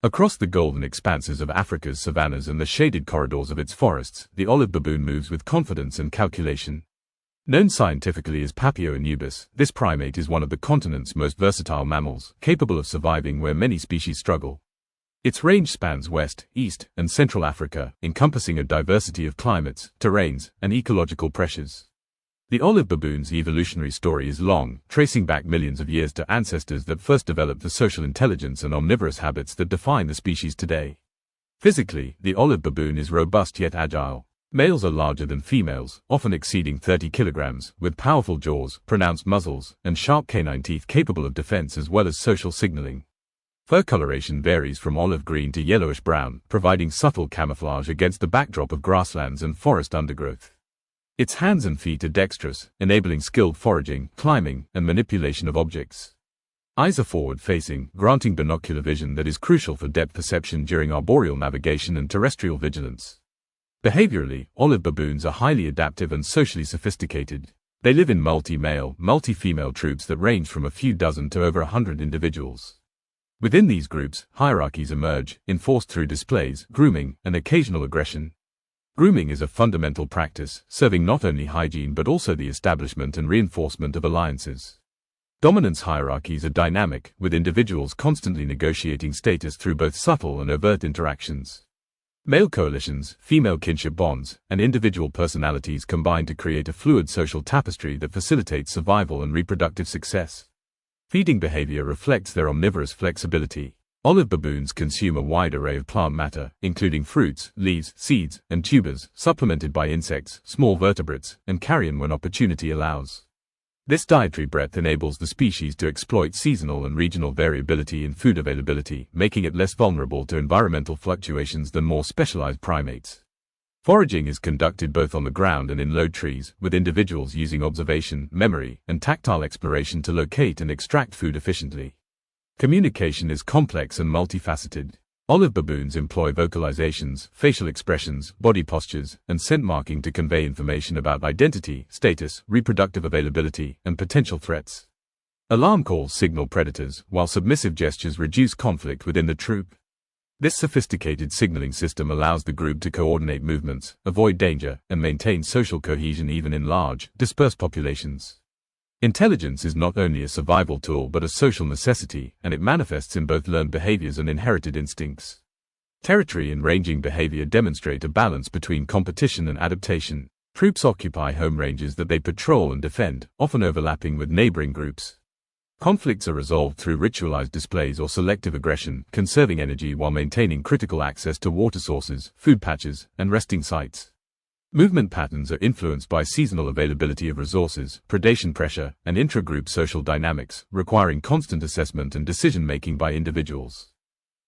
Across the golden expanses of Africa's savannas and the shaded corridors of its forests, the olive baboon moves with confidence and calculation. Known scientifically as Papio anubis, this primate is one of the continent's most versatile mammals, capable of surviving where many species struggle. Its range spans West, East, and Central Africa, encompassing a diversity of climates, terrains, and ecological pressures. The olive baboon's evolutionary story is long, tracing back millions of years to ancestors that first developed the social intelligence and omnivorous habits that define the species today. Physically, the olive baboon is robust yet agile. Males are larger than females, often exceeding 30 kilograms, with powerful jaws, pronounced muzzles, and sharp canine teeth capable of defense as well as social signaling. Fur coloration varies from olive green to yellowish-brown, providing subtle camouflage against the backdrop of grasslands and forest undergrowth. Its hands and feet are dexterous, enabling skilled foraging, climbing, and manipulation of objects. Eyes are forward-facing, granting binocular vision that is crucial for depth perception during arboreal navigation and terrestrial vigilance. Behaviorally, olive baboons are highly adaptive and socially sophisticated. They live in multi-male, multi-female troops that range from a few dozen to over 100 individuals. Within these groups, hierarchies emerge, enforced through displays, grooming, and occasional aggression. Grooming is a fundamental practice, serving not only hygiene but also the establishment and reinforcement of alliances. Dominance hierarchies are dynamic, with individuals constantly negotiating status through both subtle and overt interactions. Male coalitions, female kinship bonds, and individual personalities combine to create a fluid social tapestry that facilitates survival and reproductive success. Feeding behavior reflects their omnivorous flexibility. Olive baboons consume a wide array of plant matter, including fruits, leaves, seeds, and tubers, supplemented by insects, small vertebrates, and carrion when opportunity allows. This dietary breadth enables the species to exploit seasonal and regional variability in food availability, making it less vulnerable to environmental fluctuations than more specialized primates. Foraging is conducted both on the ground and in low trees, with individuals using observation, memory, and tactile exploration to locate and extract food efficiently. Communication is complex and multifaceted. Olive baboons employ vocalizations, facial expressions, body postures, and scent marking to convey information about identity, status, reproductive availability, and potential threats. Alarm calls signal predators, while submissive gestures reduce conflict within the troop. This sophisticated signaling system allows the group to coordinate movements, avoid danger, and maintain social cohesion even in large, dispersed populations. Intelligence is not only a survival tool but a social necessity, and it manifests in both learned behaviors and inherited instincts. Territory and ranging behavior demonstrate a balance between competition and adaptation. Troops occupy home ranges that they patrol and defend, often overlapping with neighboring groups. Conflicts are resolved through ritualized displays or selective aggression, conserving energy while maintaining critical access to water sources, food patches, and resting sites. Movement patterns are influenced by seasonal availability of resources, predation pressure, and intra-group social dynamics, requiring constant assessment and decision-making by individuals.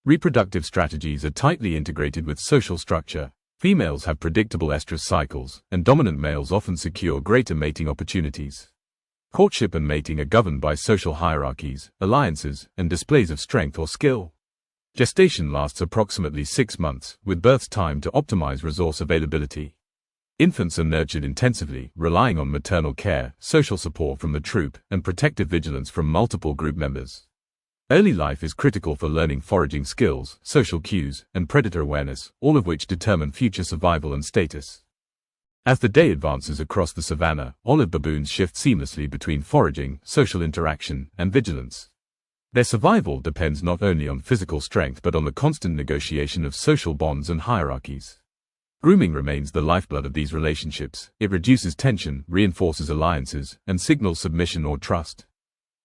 Reproductive strategies are tightly integrated with social structure. Females have predictable estrus cycles, and dominant males often secure greater mating opportunities. Courtship and mating are governed by social hierarchies, alliances, and displays of strength or skill. Gestation lasts approximately 6 months, with birth time to optimize resource availability. Infants are nurtured intensively, relying on maternal care, social support from the troop, and protective vigilance from multiple group members. Early life is critical for learning foraging skills, social cues, and predator awareness, all of which determine future survival and status. As the day advances across the savanna, olive baboons shift seamlessly between foraging, social interaction, and vigilance. Their survival depends not only on physical strength but on the constant negotiation of social bonds and hierarchies. Grooming remains the lifeblood of these relationships. It reduces tension, reinforces alliances, and signals submission or trust.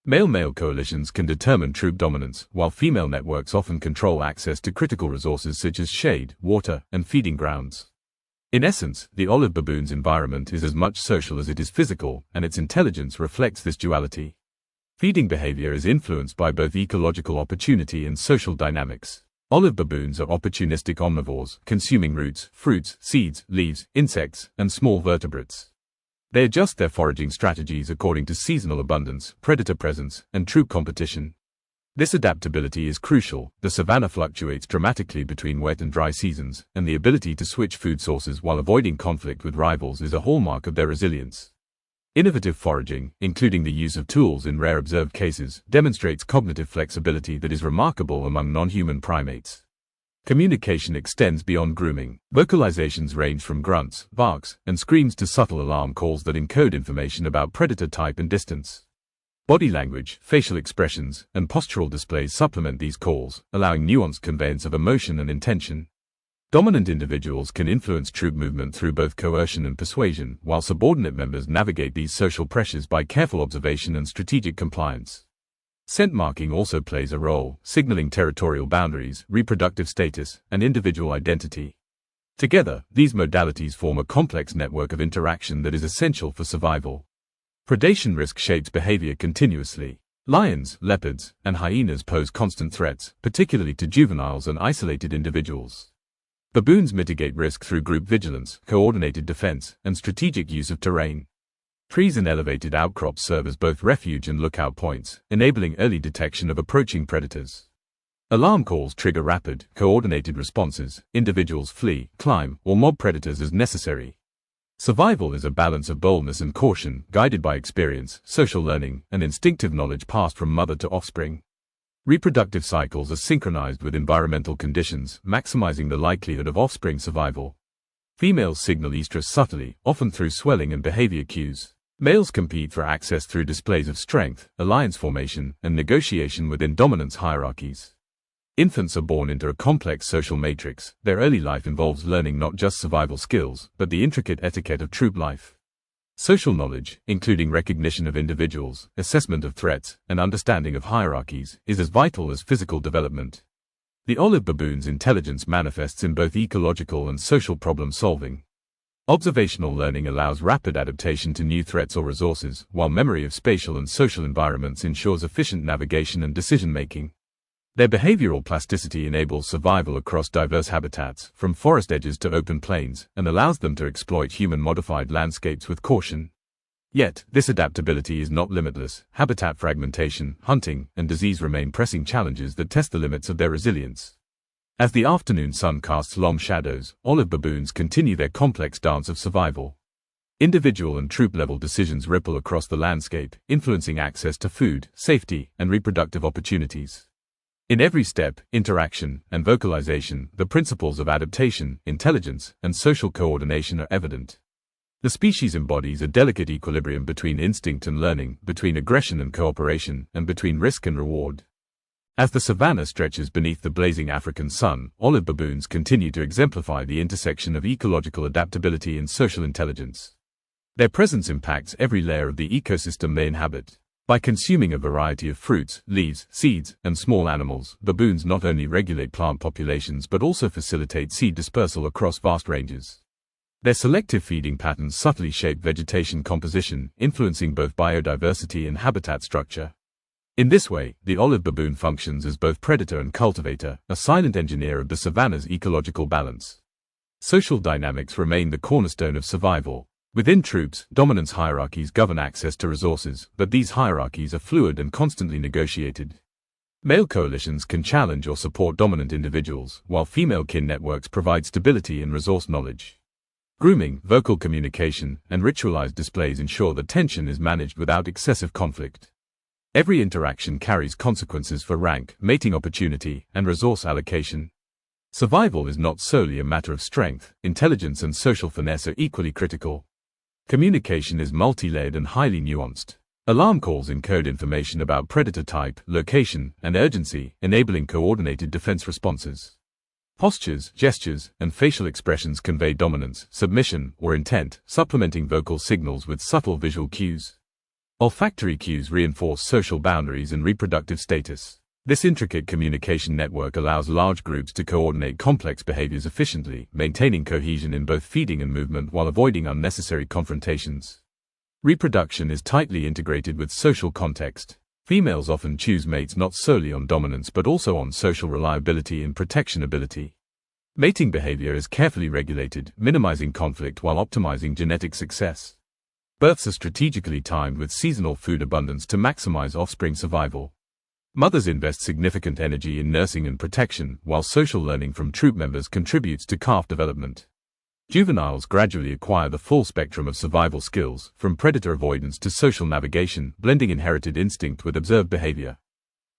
Male-male coalitions can determine troop dominance, while female networks often control access to critical resources such as shade, water, and feeding grounds. In essence, the olive baboon's environment is as much social as it is physical, and its intelligence reflects this duality. Feeding behavior is influenced by both ecological opportunity and social dynamics. Olive baboons are opportunistic omnivores, consuming roots, fruits, seeds, leaves, insects, and small vertebrates. They adjust their foraging strategies according to seasonal abundance, predator presence, and troop competition. This adaptability is crucial. The savanna fluctuates dramatically between wet and dry seasons, and the ability to switch food sources while avoiding conflict with rivals is a hallmark of their resilience. Innovative foraging, including the use of tools in rare observed cases, demonstrates cognitive flexibility that is remarkable among non-human primates. Communication extends beyond grooming. Vocalizations range from grunts, barks, and screams to subtle alarm calls that encode information about predator type and distance. Body language, facial expressions, and postural displays supplement these calls, allowing nuanced conveyance of emotion and intention. Dominant individuals can influence troop movement through both coercion and persuasion, while subordinate members navigate these social pressures by careful observation and strategic compliance. Scent marking also plays a role, signaling territorial boundaries, reproductive status, and individual identity. Together, these modalities form a complex network of interaction that is essential for survival. Predation risk shapes behavior continuously. Lions, leopards, and hyenas pose constant threats, particularly to juveniles and isolated individuals. Baboons mitigate risk through group vigilance, coordinated defense, and strategic use of terrain. Trees and elevated outcrops serve as both refuge and lookout points, enabling early detection of approaching predators. Alarm calls trigger rapid, coordinated responses. Individuals flee, climb, or mob predators as necessary. Survival is a balance of boldness and caution, guided by experience, social learning, and instinctive knowledge passed from mother to offspring. Reproductive cycles are synchronized with environmental conditions, maximizing the likelihood of offspring survival. Females signal estrus subtly, often through swelling and behavior cues. Males compete for access through displays of strength, alliance formation, and negotiation within dominance hierarchies. Infants are born into a complex social matrix. Their early life involves learning not just survival skills, but the intricate etiquette of troop life. Social knowledge, including recognition of individuals, assessment of threats, and understanding of hierarchies, is as vital as physical development. The olive baboon's intelligence manifests in both ecological and social problem solving. Observational learning allows rapid adaptation to new threats or resources, while memory of spatial and social environments ensures efficient navigation and decision-making. Their behavioral plasticity enables survival across diverse habitats, from forest edges to open plains, and allows them to exploit human-modified landscapes with caution. Yet, this adaptability is not limitless. Habitat fragmentation, hunting, and disease remain pressing challenges that test the limits of their resilience. As the afternoon sun casts long shadows, olive baboons continue their complex dance of survival. Individual and troop-level decisions ripple across the landscape, influencing access to food, safety, and reproductive opportunities. In every step, interaction, and vocalization, the principles of adaptation, intelligence, and social coordination are evident. The species embodies a delicate equilibrium between instinct and learning, between aggression and cooperation, and between risk and reward. As the savanna stretches beneath the blazing African sun, olive baboons continue to exemplify the intersection of ecological adaptability and social intelligence. Their presence impacts every layer of the ecosystem they inhabit. By consuming a variety of fruits, leaves, seeds, and small animals, baboons not only regulate plant populations but also facilitate seed dispersal across vast ranges. Their selective feeding patterns subtly shape vegetation composition, influencing both biodiversity and habitat structure. In this way, the olive baboon functions as both predator and cultivator, a silent engineer of the savanna's ecological balance. Social dynamics remain the cornerstone of survival. Within troops, dominance hierarchies govern access to resources, but these hierarchies are fluid and constantly negotiated. Male coalitions can challenge or support dominant individuals, while female kin networks provide stability and resource knowledge. Grooming, vocal communication, and ritualized displays ensure that tension is managed without excessive conflict. Every interaction carries consequences for rank, mating opportunity, and resource allocation. Survival is not solely a matter of strength. Intelligence and social finesse are equally critical. Communication is multi-layered and highly nuanced. Alarm calls encode information about predator type, location, and urgency, enabling coordinated defense responses. Postures, gestures, and facial expressions convey dominance, submission, or intent, supplementing vocal signals with subtle visual cues. Olfactory cues reinforce social boundaries and reproductive status. This intricate communication network allows large groups to coordinate complex behaviors efficiently, maintaining cohesion in both feeding and movement while avoiding unnecessary confrontations. Reproduction is tightly integrated with social context. Females often choose mates not solely on dominance but also on social reliability and protection ability. Mating behavior is carefully regulated, minimizing conflict while optimizing genetic success. Births are strategically timed with seasonal food abundance to maximize offspring survival. Mothers invest significant energy in nursing and protection, while social learning from troop members contributes to calf development. Juveniles gradually acquire the full spectrum of survival skills, from predator avoidance to social navigation, blending inherited instinct with observed behavior.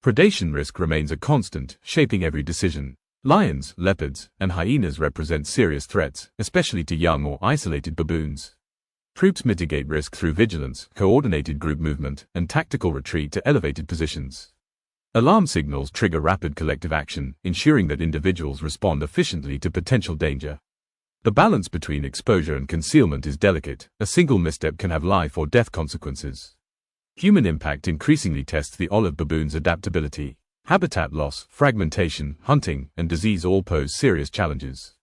Predation risk remains a constant, shaping every decision. Lions, leopards, and hyenas represent serious threats, especially to young or isolated baboons. Troops mitigate risk through vigilance, coordinated group movement, and tactical retreat to elevated positions. Alarm signals trigger rapid collective action, ensuring that individuals respond efficiently to potential danger. The balance between exposure and concealment is delicate. A single misstep can have life or death consequences. Human impact increasingly tests the olive baboon's adaptability. Habitat loss, fragmentation, hunting, and disease all pose serious challenges.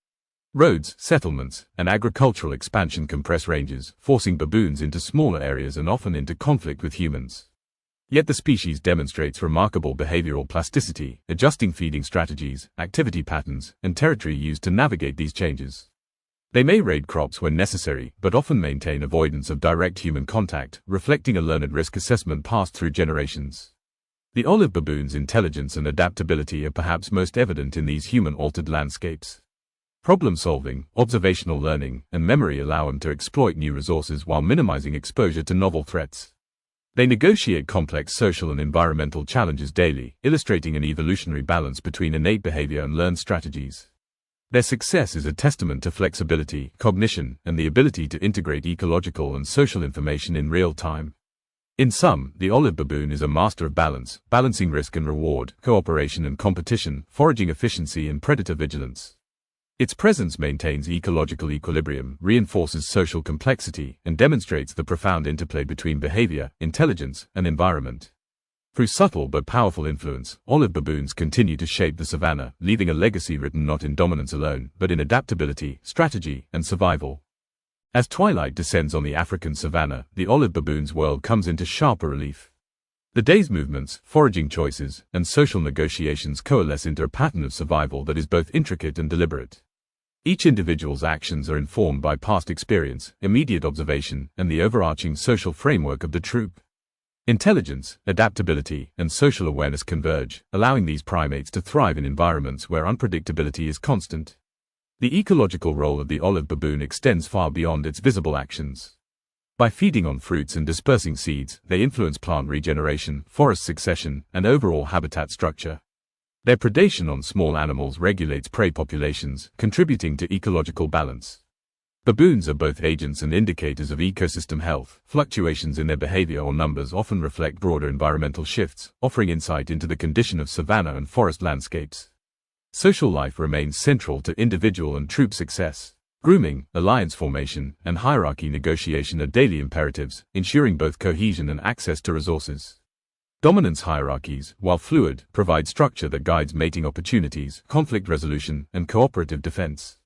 Roads, settlements, and agricultural expansion compress ranges, forcing baboons into smaller areas and often into conflict with humans. Yet the species demonstrates remarkable behavioral plasticity, adjusting feeding strategies, activity patterns, and territory used to navigate these changes. They may raid crops when necessary, but often maintain avoidance of direct human contact, reflecting a learned risk assessment passed through generations. The olive baboon's intelligence and adaptability are perhaps most evident in these human-altered landscapes. Problem-solving, observational learning, and memory allow them to exploit new resources while minimizing exposure to novel threats. They negotiate complex social and environmental challenges daily, illustrating an evolutionary balance between innate behavior and learned strategies. Their success is a testament to flexibility, cognition, and the ability to integrate ecological and social information in real time. In sum, the olive baboon is a master of balance, balancing risk and reward, cooperation and competition, foraging efficiency and predator vigilance. Its presence maintains ecological equilibrium, reinforces social complexity, and demonstrates the profound interplay between behavior, intelligence, and environment. Through subtle but powerful influence, olive baboons continue to shape the savanna, leaving a legacy written not in dominance alone, but in adaptability, strategy, and survival. As twilight descends on the African savanna, the olive baboon's world comes into sharper relief. The day's movements, foraging choices, and social negotiations coalesce into a pattern of survival that is both intricate and deliberate. Each individual's actions are informed by past experience, immediate observation, and the overarching social framework of the troop. Intelligence, adaptability, and social awareness converge, allowing these primates to thrive in environments where unpredictability is constant. The ecological role of the olive baboon extends far beyond its visible actions. By feeding on fruits and dispersing seeds, they influence plant regeneration, forest succession, and overall habitat structure. Their predation on small animals regulates prey populations, contributing to ecological balance. Baboons are both agents and indicators of ecosystem health. Fluctuations in their behavior or numbers often reflect broader environmental shifts, offering insight into the condition of savanna and forest landscapes. Social life remains central to individual and troop success. Grooming, alliance formation, and hierarchy negotiation are daily imperatives, ensuring both cohesion and access to resources. Dominance hierarchies, while fluid, provide structure that guides mating opportunities, conflict resolution, and cooperative defense.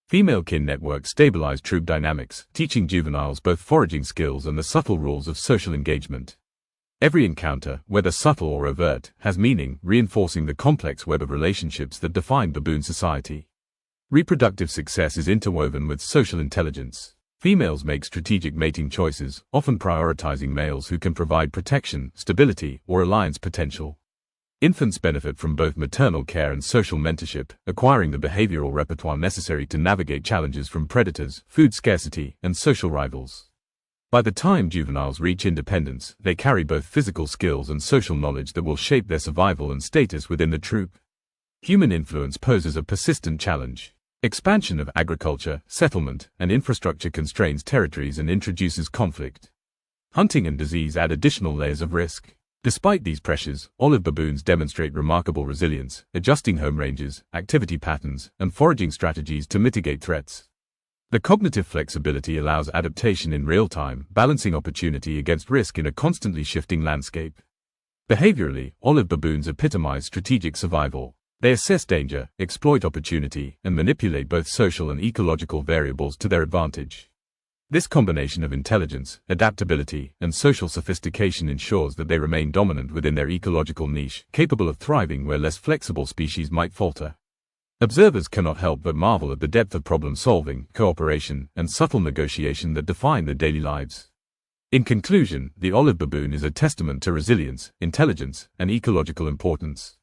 Female kin networks stabilize troop dynamics, teaching juveniles both foraging skills and the subtle rules of social engagement. Every encounter, whether subtle or overt, has meaning, reinforcing the complex web of relationships that define baboon society. Reproductive success is interwoven with social intelligence. Females make strategic mating choices, often prioritizing males who can provide protection, stability, or alliance potential. Infants benefit from both maternal care and social mentorship, acquiring the behavioral repertoire necessary to navigate challenges from predators, food scarcity, and social rivals. By the time juveniles reach independence, they carry both physical skills and social knowledge that will shape their survival and status within the troop. Human influence poses a persistent challenge. Expansion of agriculture, settlement, and infrastructure constrains territories and introduces conflict. Hunting and disease add additional layers of risk. Despite these pressures, olive baboons demonstrate remarkable resilience, adjusting home ranges, activity patterns, and foraging strategies to mitigate threats. The cognitive flexibility allows adaptation in real time, balancing opportunity against risk in a constantly shifting landscape. Behaviorally, olive baboons epitomize strategic survival. They assess danger, exploit opportunity, and manipulate both social and ecological variables to their advantage. This combination of intelligence, adaptability, and social sophistication ensures that they remain dominant within their ecological niche, capable of thriving where less flexible species might falter. Observers cannot help but marvel at the depth of problem-solving, cooperation, and subtle negotiation that define their daily lives. In conclusion, the olive baboon is a testament to resilience, intelligence, and ecological importance.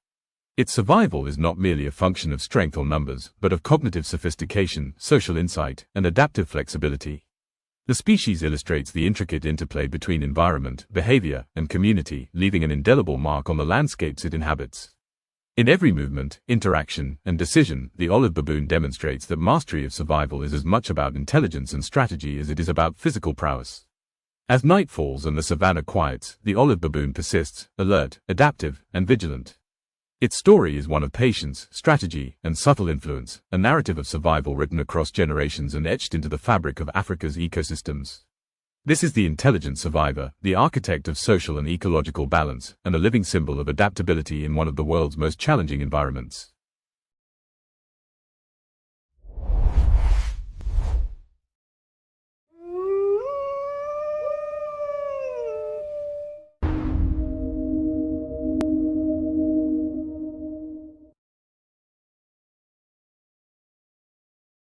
Its survival is not merely a function of strength or numbers, but of cognitive sophistication, social insight, and adaptive flexibility. The species illustrates the intricate interplay between environment, behavior, and community, leaving an indelible mark on the landscapes it inhabits. In every movement, interaction, and decision, the olive baboon demonstrates that mastery of survival is as much about intelligence and strategy as it is about physical prowess. As night falls and the savanna quiets, the olive baboon persists, alert, adaptive, and vigilant. Its story is one of patience, strategy, and subtle influence, a narrative of survival written across generations and etched into the fabric of Africa's ecosystems. This is the intelligent survivor, the architect of social and ecological balance, and a living symbol of adaptability in one of the world's most challenging environments.